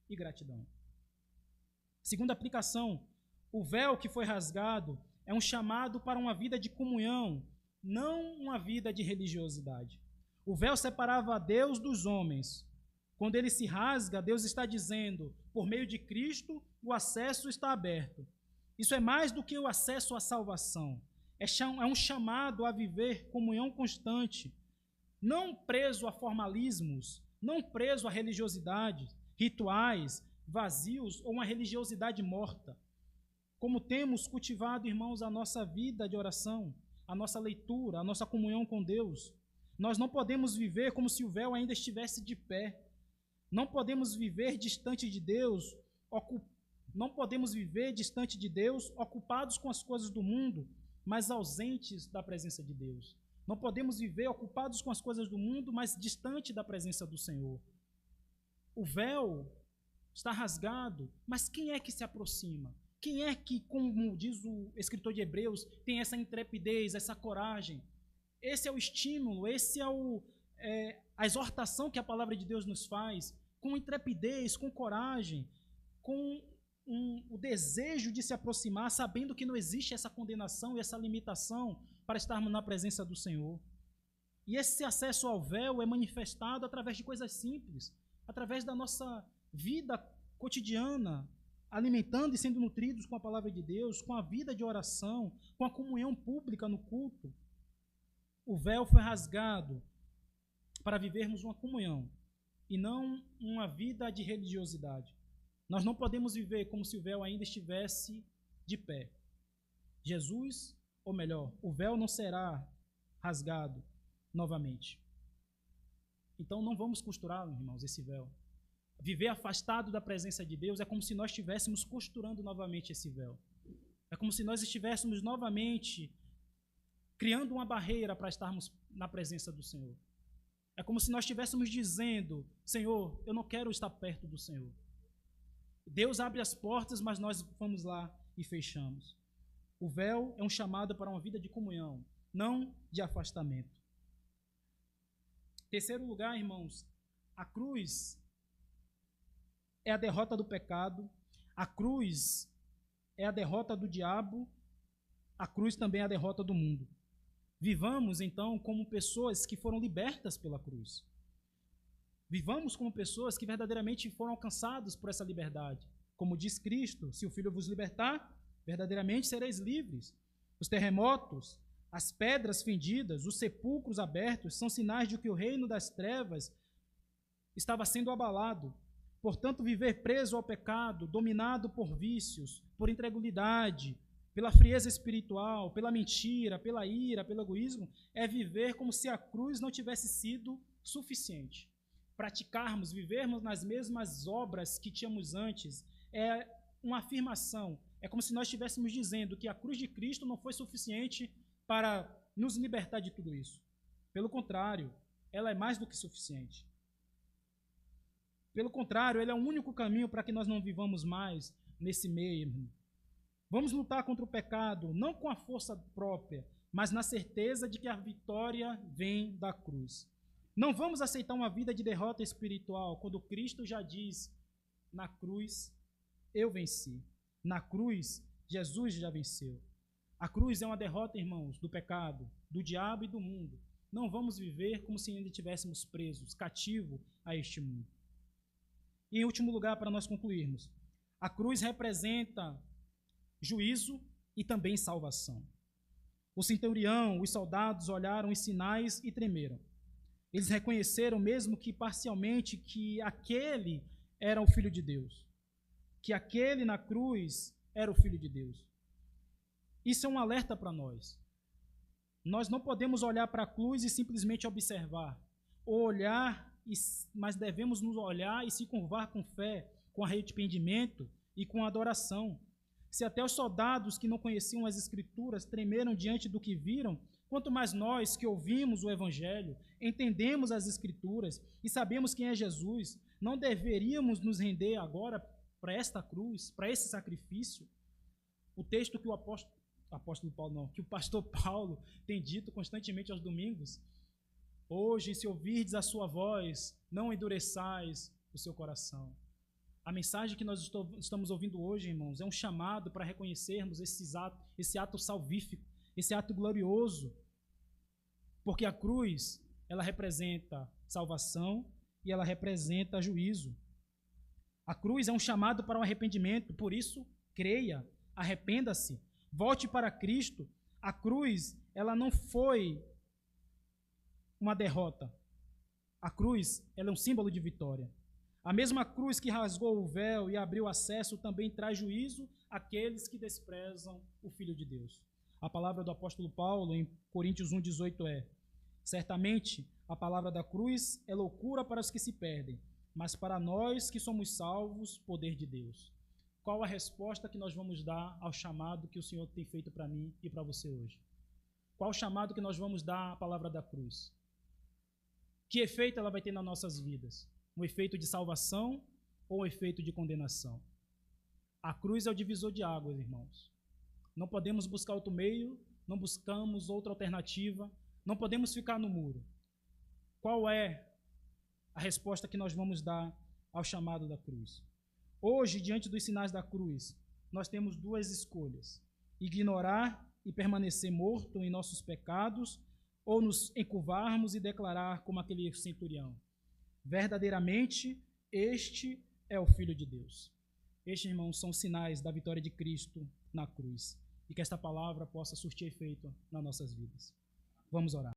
e gratidão. Segunda aplicação, o véu que foi rasgado é um chamado para uma vida de comunhão, não uma vida de religiosidade. O véu separava Deus dos homens. Quando ele se rasga, Deus está dizendo, por meio de Cristo, o acesso está aberto. Isso é mais do que o acesso à salvação. É um chamado a viver comunhão constante, não preso a formalismos, não preso a religiosidade, rituais, vazios ou uma religiosidade morta. Como temos cultivado, irmãos, a nossa vida de oração, a nossa leitura, a nossa comunhão com Deus. Nós não podemos viver como se o véu ainda estivesse de pé. Não podemos viver distante de Deus, ocupados com as coisas do mundo, mas ausentes da presença de Deus. Não podemos viver ocupados com as coisas do mundo, mas distante da presença do Senhor. O véu está rasgado, mas quem é que se aproxima? Quem é que, como diz o escritor de Hebreus, tem essa intrepidez, essa coragem? Esse é o estímulo, esse é a exortação que a palavra de Deus nos faz, com intrepidez, com coragem, com o desejo de se aproximar, sabendo que não existe essa condenação e essa limitação para estarmos na presença do Senhor. E esse acesso ao véu é manifestado através de coisas simples, através da nossa vida cotidiana, alimentando e sendo nutridos com a palavra de Deus, com a vida de oração, com a comunhão pública no culto. O véu foi rasgado para vivermos uma comunhão e não uma vida de religiosidade. Nós não podemos viver como se o véu ainda estivesse de pé. Jesus, ou melhor, o véu não será rasgado novamente. Então não vamos costurar, irmãos, esse véu. Viver afastado da presença de Deus é como se nós estivéssemos costurando novamente esse véu. É como se nós estivéssemos novamente criando uma barreira para estarmos na presença do Senhor. É como se nós estivéssemos dizendo, Senhor, eu não quero estar perto do Senhor. Deus abre as portas, mas nós vamos lá e fechamos. O véu é um chamado para uma vida de comunhão, não de afastamento. Terceiro lugar, irmãos, a cruz é a derrota do pecado, a cruz é a derrota do diabo, a cruz também é a derrota do mundo. Vivamos, então, como pessoas que foram libertas pela cruz. Vivamos como pessoas que verdadeiramente foram alcançados por essa liberdade. Como diz Cristo, se o Filho vos libertar, verdadeiramente sereis livres. Os terremotos, as pedras fendidas, os sepulcros abertos são sinais de que o reino das trevas estava sendo abalado. Portanto, viver preso ao pecado, dominado por vícios, por incredulidade, pela frieza espiritual, pela mentira, pela ira, pelo egoísmo, é viver como se a cruz não tivesse sido suficiente. Praticarmos, vivermos nas mesmas obras que tínhamos antes, é uma afirmação. É como se nós estivéssemos dizendo que a cruz de Cristo não foi suficiente para nos libertar de tudo isso. Pelo contrário, ela é mais do que suficiente. Pelo contrário, ele é o único caminho para que nós não vivamos mais nesse meio. Vamos lutar contra o pecado, não com a força própria, mas na certeza de que a vitória vem da cruz. Não vamos aceitar uma vida de derrota espiritual, quando Cristo já diz, na cruz, eu venci. Na cruz, Jesus já venceu. A cruz é uma derrota, irmãos, do pecado, do diabo e do mundo. Não vamos viver como se ainda estivéssemos presos, cativos a este mundo. E em último lugar, para nós concluirmos, a cruz representa juízo e também salvação. O centurião, os soldados olharam os sinais e tremeram. Eles reconheceram, mesmo que parcialmente, que aquele era o Filho de Deus, que aquele na cruz era o Filho de Deus. Isso é um alerta para nós. Nós não podemos olhar para a cruz e simplesmente observar, ou olhar, mas devemos nos olhar e se curvar com fé, com arrependimento e com adoração. Se até os soldados que não conheciam as Escrituras tremeram diante do que viram, quanto mais nós que ouvimos o Evangelho, entendemos as Escrituras e sabemos quem é Jesus, não deveríamos nos render agora para esta cruz, para esse sacrifício? O texto que que o pastor Paulo tem dito constantemente aos domingos: hoje, se ouvirdes a sua voz, não endureçais o seu coração. A mensagem que nós estamos ouvindo hoje, irmãos, é um chamado para reconhecermos esse ato salvífico, esse ato glorioso, porque a cruz, ela representa salvação e ela representa juízo. A cruz é um chamado para o arrependimento, por isso, creia, arrependa-se, volte para Cristo. A cruz, ela não foi uma derrota. A cruz, ela é um símbolo de vitória. A mesma cruz que rasgou o véu e abriu acesso também traz juízo àqueles que desprezam o Filho de Deus. A palavra do apóstolo Paulo em Coríntios 1,18 é: certamente a palavra da cruz é loucura para os que se perdem, mas para nós que somos salvos, poder de Deus. Qual a resposta que nós vamos dar ao chamado que o Senhor tem feito para mim e para você hoje? Qual o chamado que nós vamos dar à palavra da cruz? Que efeito ela vai ter nas nossas vidas? Um efeito de salvação ou um efeito de condenação? A cruz é o divisor de águas, irmãos. Não podemos buscar outro meio, não buscamos outra alternativa, não podemos ficar no muro. Qual é a resposta que nós vamos dar ao chamado da cruz? Hoje, diante dos sinais da cruz, nós temos duas escolhas: ignorar e permanecer morto em nossos pecados, ou nos encurvarmos e declarar como aquele centurião: verdadeiramente, este é o Filho de Deus. Estes, irmãos, são sinais da vitória de Cristo na cruz. E que esta palavra possa surtir efeito nas nossas vidas. Vamos orar.